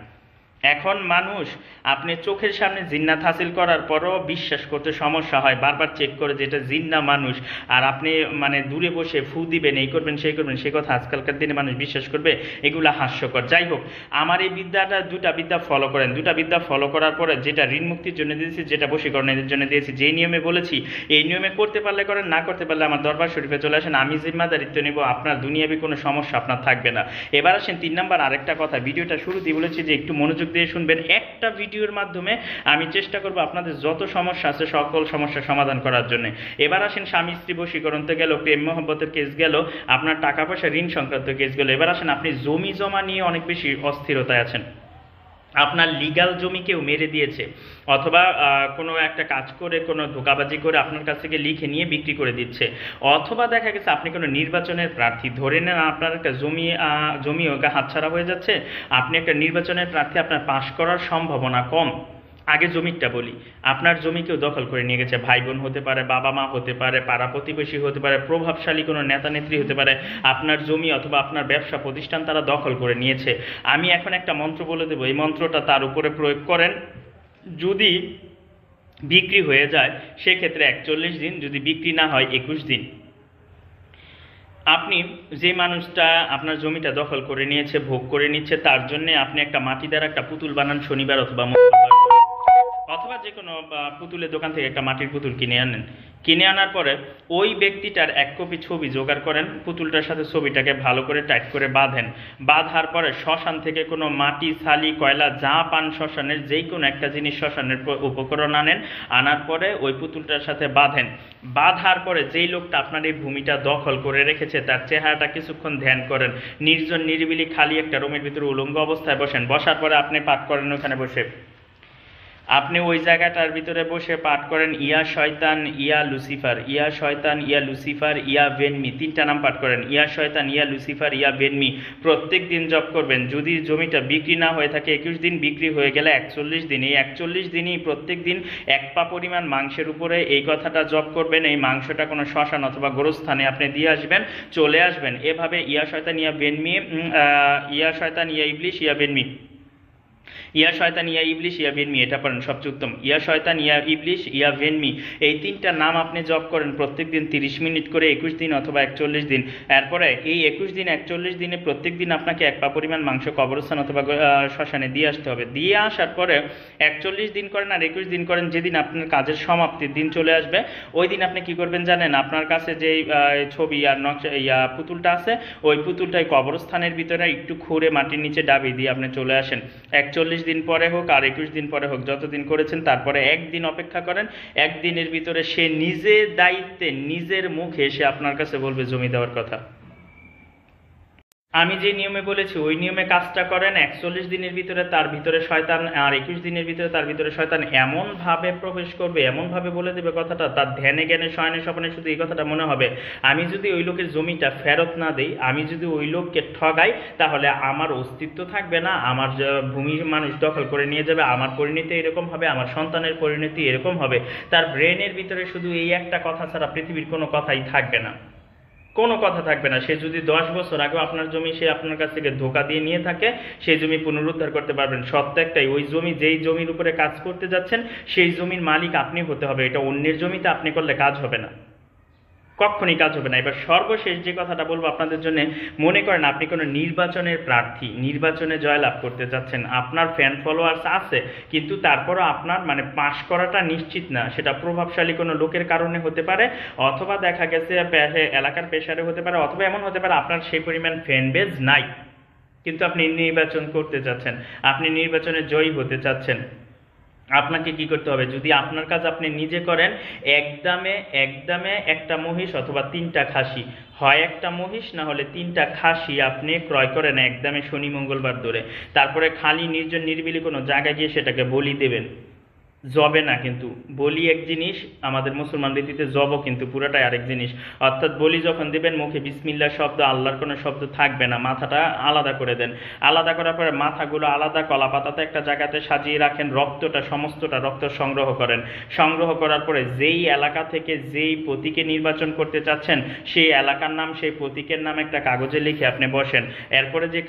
এখন মানুষ আপনি চোখের সামনে জিন্নাত হাসিল করার পরও বিশ্বাস করতে সমস্যা হয়, বারবার চেক করে যেটা জিন্না মানুষ, আর আপনি মানে দূরে বসে ফু দিবেন, এই করবেন সেই করবেন, সে কথা আজকালকার দিনে মানুষ বিশ্বাস করবে? এগুলা হাস্যকর। যাই হোক, আমার এই বিদ্যাটা 2টা বিদ্যা ফলো করেন, 2টা বিদ্যা ফলো করার পরে যেটা ঋণ মুক্তির জন্য দিয়েছি, যেটা বশীকরণের জন্য দিয়েছি, যেই নিয়মে বলেছি এই নিয়মে করতে পারলে করেন, না করতে পারলে আমার দরবার শরীফে চলে আসেন, আমি জিম্মাদারিত্ব নেব, আপনার দুনিয়াবি কোনো সমস্যা আপনার থাকবে না। এবার আসেন 3 নাম্বার আরেকটা কথা, ভিডিওটা শুরুতেই বলেছি যে একটু মনোযোগ দিয়ে শুনবেন। একটা ভিডিওর মাধ্যমে আমি চেষ্টা করব আপনাদের যত সমস্যা আছে সকল সমস্যার সমাধান করার জন্য। এবার আসেন স্বামী স্ত্রী বশীকরণ তো গেল, প্রেম মহব্বতের কেস গেল, আপনার টাকা পয়সা ঋণ সংক্রান্ত কেস গেল। এবার আসেন আপনি জমি জমা নিয়ে অনেক বেশি অস্থিরতায় আছেন, আপনার লিগাল জমি কেউ মেরে দিয়েছে, অথবা কোনো একটা কাজ করে কোনো ধোকাবাজি করে আপনার কাছ থেকে লিখে নিয়ে বিক্রি করে দিচ্ছে, অথবা দেখা গেছে আপনি কোনো নির্বাচনের প্রার্থী, ধরে নেন আপনার একটা জমি হাতছাড়া হয়ে যাচ্ছে, আপনি একটা নির্বাচনের প্রার্থী, আপনার পাশ করার সম্ভাবনা কম। আগে জমিটা বলি, আপনার জমি কেউ দখল করে নিয়ে গেছে, ভাই বোন হতে পারে, বাবা মা হতে পারে, পাড়া প্রতিবেশী হতে পারে, প্রভাবশালী কোনো নেতা নেত্রী হতে পারে, আপনার জমি অথবা আপনার ব্যবসা প্রতিষ্ঠান তারা দখল করে নিয়েছে। আমি এখন একটা মন্ত্র বলে দেবো, এই মন্ত্রটা তার উপরে প্রয়োগ করেন, যদি বিক্রি হয়ে যায় সেক্ষেত্রে 41 দিন, যদি বিক্রি না হয় 21 দিন। আপনি যে মানুষটা আপনার জমিটা দখল করে নিয়েছে, ভোগ করে নিচ্ছে, তার জন্য আপনি একটা মাটি দ্বারা একটা পুতুল বানান শনিবার অথবা মঙ্গলবার, অথবা যে কোনো পুতুলের দোকান থেকে একটা মাটির পুতুল কিনে আনেন, কিনে আনার পরে ওই ব্যক্তিটার 1 কপি ছবি জোগাড় করেন, পুতুলটার সাথে ছবিটাকে ভালো করে টাইট করে বাঁধেন, বাঁধার পরে শ্মশান থেকে কোনো মাটি, ছালি, কয়লা যা পান শ্মশানের যেই কোনো একটা জিনিস, শ্মশানের উপকরণ আনেন, আনার পরে ওই পুতুলটার সাথে বাঁধেন, বাঁধার পরে যেই লোকটা আপনার এই ভূমিটা দখল করে রেখেছে তার চেহারাটা কিছুক্ষণ ধ্যান করেন, নির্জন নিরিবিলি খালি একটা রুমের ভিতরে উলঙ্গ অবস্থায় বসেন, বসার পরে আপনি পাঠ করেন ওখানে বসে, আপনি ওই জায়গাটার ভিতরে বসে পাঠ করেন ইয়া শয়তান ইয়া লুসিফার, ইয়া শয়তান ইয়া লুসিফার ইয়া বেনমি, 3টা নাম পাঠ করেন, ইয়া শয়তান ইয়া লুসিফার ইয়া বেনমি। প্রত্যেক দিন জপ করবেন। যদি জমিটা বিক্রি না হয়ে থাকে 21 দিন, বিক্রি হয়ে গেলে 41 দিন, এই 41 দিনই প্রত্যেক দিন 1 পা পরিমাণ মাংসের উপরে এই কথাটা জপ করবেন। এই মাংসটা কোনো শ্মশান অথবা গোরস্থানে আপনি দিয়ে আসবেন, চলে আসবেন। এভাবে ইয়া শয়তান ইয়া বেনমি, ইয়া শয়তান ইয়া ইবলিশ ইয়া বেনমি, ইয়া শয়তান ইয়া ইবলিশ ইয়া ভেনমি, এটা পড়েন সবচেয়ে উত্তম। ইয়া শয়তান ইয়া ইবলিশ ইয়া ভেনমি, এই 3টা নাম আপনি জপ করেন প্রত্যেক দিন 30 মিনিট করে, 21 দিন অথবা 41 দিন। এরপরে এই 21 দিন 41 দিনে প্রত্যেক দিন আপনাকে 1 পা পরিমাণ মাংস কবরস্থান অথবা শ্মশানে দিয়ে আসতে হবে। দিয়ে আসার পরে 41 দিন করেন আর 21 দিন করেন, যেদিন আপনার কাজের সমাপ্তির দিন চলে আসবে ওই দিন আপনি কি করবেন জানেন? আপনার কাছে যে ছবি আর নকশা পুতুলটা আছে, ওই পুতুলটাই কবরস্থানের ভিতরে একটু খুঁড়ে মাটির নিচে ডাবি দিয়ে আপনি চলে আসেন। 41 দিন পরে হোক আর 21 দিন পরে হোক, যতদিন করেছেন, তারপরে 1 দিন অপেক্ষা করেন। 1 দিনের ভিতরে সে নিজের দায়িত্বে নিজের মুখে সে আপনার কাছে বলবে জমি দেওয়ার কথা। আমি যে নিয়মে বলেছি ওই নিয়মে কাজটা করেন, 41 দিনের ভিতরে তার ভিতরে শয়তান, আর 21 দিনের ভিতরে তার ভিতরে শয়তান এমন ভাবে প্রবেশ করবে, এমন ভাবে বলে দেবে কথাটা, তার ধ্যানে জ্ঞানে শয়নে স্বপ্নে শুধু এই কথাটা মনে হবে, আমি যদি ওই লোকের জমিটা ফেরত না দেই, আমি যদি ওই লোককে ঠগাই, তাহলে আমার অস্তিত্ব থাকবে না, আমার ভূমি মানুষ দখল করে নিয়ে যাবে, আমার পরিণতি এরকম হবে, আমার সন্তানের পরিণতি এরকম হবে। তার ব্রেনের ভিতরে শুধু এই একটা কথা ছাড়া পৃথিবীর কোনো কথাই থাকবে না, কোনো কথা থাকবে না। সে যদি 10 বছর আগে আপনার জমি সে আপনার কাছ থেকে ধোকা দিয়ে নিয়ে থাকে, সেই জমি পুনরুদ্ধার করতে পারবেন। সত্য একটাই, ওই জমি, যেই জমির উপরে কাজ করতে যাচ্ছেন সেই জমির মালিক আপনি হতে হবে। এটা অন্যের জমিতে আপনি করলে কাজ হবে না, কখনই কাজ হবে না। এবার সর্বশেষ যে কথাটা বলবো আপনাদের জন্য, মনে করেন আপনি কোনো নির্বাচনের প্রার্থী, নির্বাচনে জয়লাভ করতে যাচ্ছেন, আপনার ফ্যান ফলোয়ার্স আছে, কিন্তু তারপরও আপনার মানে পাশ করাটা নিশ্চিত না। সেটা প্রভাবশালী কোনো লোকের কারণে হতে পারে, অথবা দেখা গেছে এলাকার পেশারে হতে পারে, অথবা এমন হতে পারে আপনার সেই পরিমাণ ফ্যান বেজ নাই, কিন্তু আপনি নির্বাচন করতে যাচ্ছেন, আপনি নির্বাচনে জয়ী হতে চাচ্ছেন। আপনাকে কি করতে হবে, যদি আপনার কাজ আপনি নিজে করেন, একদমে একদমে একটা মহিষ অথবা 3টা খাসি, হয় একটা মহিষ না হলে 3টা খাসি আপনি ক্রয় করেন একদমে শনি মঙ্গলবার ধরে, তারপরে খালি নির্জন নিরিবিলি কোনো জায়গায় গিয়ে সেটাকে বলি দেবেন। জবে না, কিন্তু বলি এক জিনিস, আমাদের মুসলমান রীতিতে জব কিন্তু পুরোটাই আরেক জিনিস। অর্থাৎ বলি যখন দেবেন মুখে বিসমিল্লাহ শব্দ, আল্লাহর কোনো শব্দ থাকবে না, মাথাটা আলাদা করে দেন। আলাদা করার পরে মাথাগুলো আলাদা কলা পাতাতে একটা জায়গাতে সাজিয়ে রাখেন, রক্তটা সমস্তটা রক্ত সংগ্রহ করেন। সংগ্রহ করার পরে যেই এলাকা থেকে যেই প্রতীকে নির্বাচন করতে চাচ্ছেন সেই এলাকার নাম, সেই প্রতীকের নাম একটা কাগজে লিখে আপনি বসেন। এরপরে যে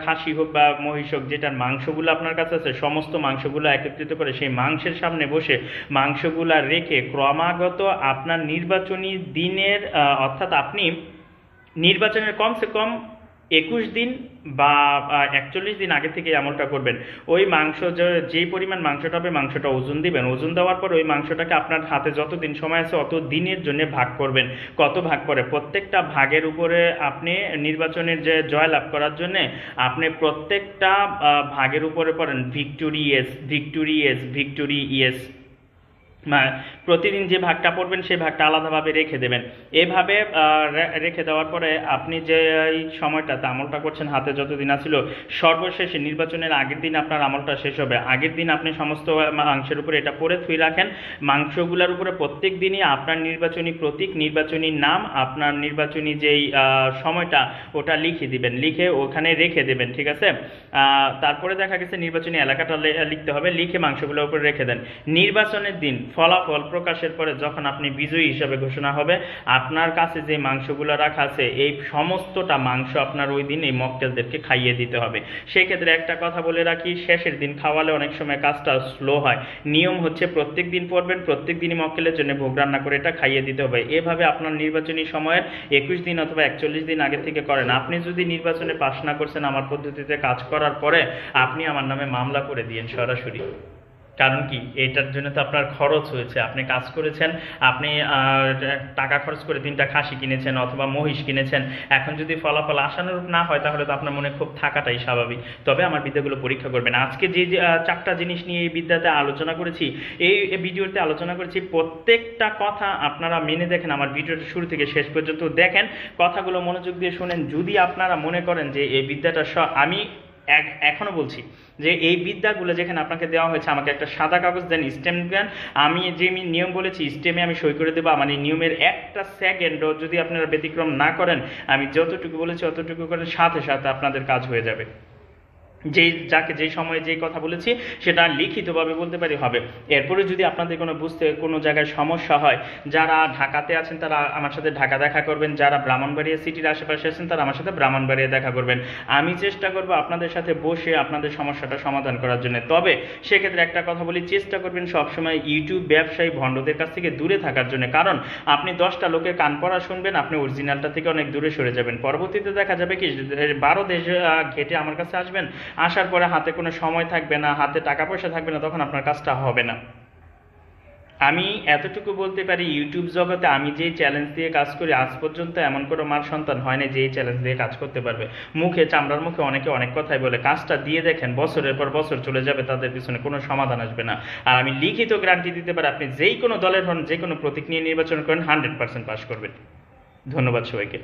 খাসি হোক বা মহিষ হোক, যেটার মাংসগুলো আপনার কাছে আছে, সমস্ত মাংসগুলো একত্রিত করে সেই মাংসের সামনে বসে মাংসগুলা রেখে ক্রমাগত আপনার নির্বাচনী দিনের অর্থাৎ আপনি নির্বাচনের কমসে কম 21 দিন বা 41 দিন আগে থেকে আমলটা করবেন। ওই মাংস যেই পরিমাণ মাংসটা হবে মাংসটা ওজন দিবেন, ওজন দেওয়ার পর ওই মাংসটাকে আপনার হাতে যত দিন সময় আছে অত দিনের জন্য ভাগ করবেন। কত ভাগ করে, প্রত্যেকটা ভাগের উপরে আপনি নির্বাচনের যে জয়লাভ করার জন্য আপনি প্রত্যেকটা ভাগের উপরে পড়েন victory yes, victory yes, victory yes. প্রতিদিন যে ভাগটা পড়বেন সেই ভাগটা আলাদাভাবে রেখে দেবেন। এভাবে রেখে দেওয়ার পরে আপনি যে এই সময়টাতে আমলটা করছেন, হাতে যতদিন আছিল, সর্বশেষে নির্বাচনের আগের দিন আপনার আমলটা শেষ হবে, আগের দিন আপনি সমস্ত মাংসের উপরে এটা পরে থুই রাখেন। মাংসগুলোর উপরে প্রত্যেক দিনই আপনার নির্বাচনী প্রতীক, নির্বাচনী নাম, আপনার নির্বাচনী যেই সময়টা ওটা লিখে দিবেন, লিখে ওখানে রেখে দেবেন, ঠিক আছে। তারপরে দেখা গেছে নির্বাচনী এলাকাটা লিখতে হবে, লিখে মাংসগুলোর উপরে রেখে দেন। নির্বাচনের দিন ফলাফল প্রকাশের পরে যখন আপনি বিজয়ী হিসাবে ঘোষণা হবে, আপনার কাছে যে মাংসগুলো রাখা আছে এই সমস্তটা মাংস আপনার ওই দিন এই মক্কেলদেরকে খাইয়ে দিতে হবে। সেক্ষেত্রে একটা কথা বলে রাখি, শেষের দিন খাওয়ালে অনেক সময় কাজটা স্লো হয়। নিয়ম হচ্ছে প্রত্যেক দিন পড়বেন, প্রত্যেক দিনই মক্কেলের জন্য ভোগ রান্না করে এটা খাইয়ে দিতে হবে। এভাবে আপনার নির্বাচনী সময়ের 21 দিন অথবা 41 দিন আগে থেকে করেন। আপনি যদি নির্বাচনে পাশ না করছেন, আমার পদ্ধতিতে কাজ করার পরে আপনি আমার নামে মামলা করে দিয়েন সরাসরি। কারণ কি, এটার জন্য তো আপনার খরচ হয়েছে, আপনি কাজ করেছেন, আপনি টাকা খরচ করে 3টা খাসি কিনেছেন অথবা মহিষ কিনেছেন। এখন যদি ফলাফল আশানুরূপ না হয় তাহলে তো আপনার মনে খুব থাকাটাই স্বাভাবিক। তবে আমার বিদ্যাগুলো পরীক্ষা করবেন। আজকে যে 4টা জিনিস নিয়ে এই বিদ্যাতে আলোচনা করেছি, এই ভিডিওতে আলোচনা করেছি, প্রত্যেকটা কথা আপনারা মেনে দেখেন। আমার ভিডিওটা শুরু থেকে শেষ পর্যন্ত দেখেন, কথাগুলো মনোযোগ দিয়ে শুনেন। যদি আপনারা মনে করেন যে এই বিদ্যাটা আমি এখনো বলছি যে এই বিদ্যাগুলো যেখানে আপনাকে দেওয়া হয়েছে, আমাকে একটা সাদা কাগজ দেন, স্টেম দেন, আমি যে নিয়ম বলেছি স্টেমে আমি সই করে দেবো। আমার এই নিয়মের একটা সেকেন্ডও যদি আপনারা ব্যতিক্রম না করেন, আমি যতটুকু বলেছি অতটুকু করেন, সাথে সাথে আপনাদের কাজ হয়ে যাবে। যাকে যেই সময়ে যেই কথা বলেছি সেটা লিখিতভাবে বলতে পারি হবে। এরপরে যদি আপনাদের কোনো বুঝতে কোনো জায়গায় সমস্যা হয়, যারা ঢাকাতে আছেন তারা আমার সাথে ঢাকা দেখা করবেন, যারা ব্রাহ্মণবাড়িয়া সিটির আশেপাশে আছেন তারা আমার সাথে ব্রাহ্মণবাড়িয়া দেখা করবেন। আমি চেষ্টা করব আপনাদের সাথে বসে আপনাদের সমস্যাটা সমাধান করার জন্য। তবে সেক্ষেত্রে একটা কথা বলি, চেষ্টা করবেন সবসময় ইউটিউব ব্যবসায়ী ভণ্ডদের কাছ থেকে দূরে থাকার জন্য। কারণ আপনি 10টা লোকের কান পড়া শুনবেন, আপনি অরিজিনালটা থেকে অনেক দূরে সরে যাবেন। পরবর্তীতে দেখা যাবে কি 12 দেশ ঘেটে আমার কাছে আসবেন, আসার পরে হাতে কোনো সময় থাকবে না, হাতে টাকা পয়সা থাকবে না, তখন আপনার কাজটা হবে না। আমি এতটুকু বলতে পারি, ইউটিউব জগতে আমি যেই চ্যালেঞ্জ দিয়ে কাজ করি, আজ পর্যন্ত এমন কোনো মার সন্তান হয় না যে এই চ্যালেঞ্জ দিয়ে কাজ করতে পারবে। মুখে চামড়ার মুখে অনেকে অনেক কথাই বলে, কাজটা দিয়ে দেখেন, বছরের পর বছর চলে যাবে, তাদের পিছনে কোনো সমাধান আসবে না। আর আমি লিখিত গ্যারান্টি দিতে পারি, আপনি যেই কোনো দলের হন, যে কোনো প্রতীক নিয়ে নির্বাচন করেন, 100% পাস করবেন। ধন্যবাদ সবাইকে।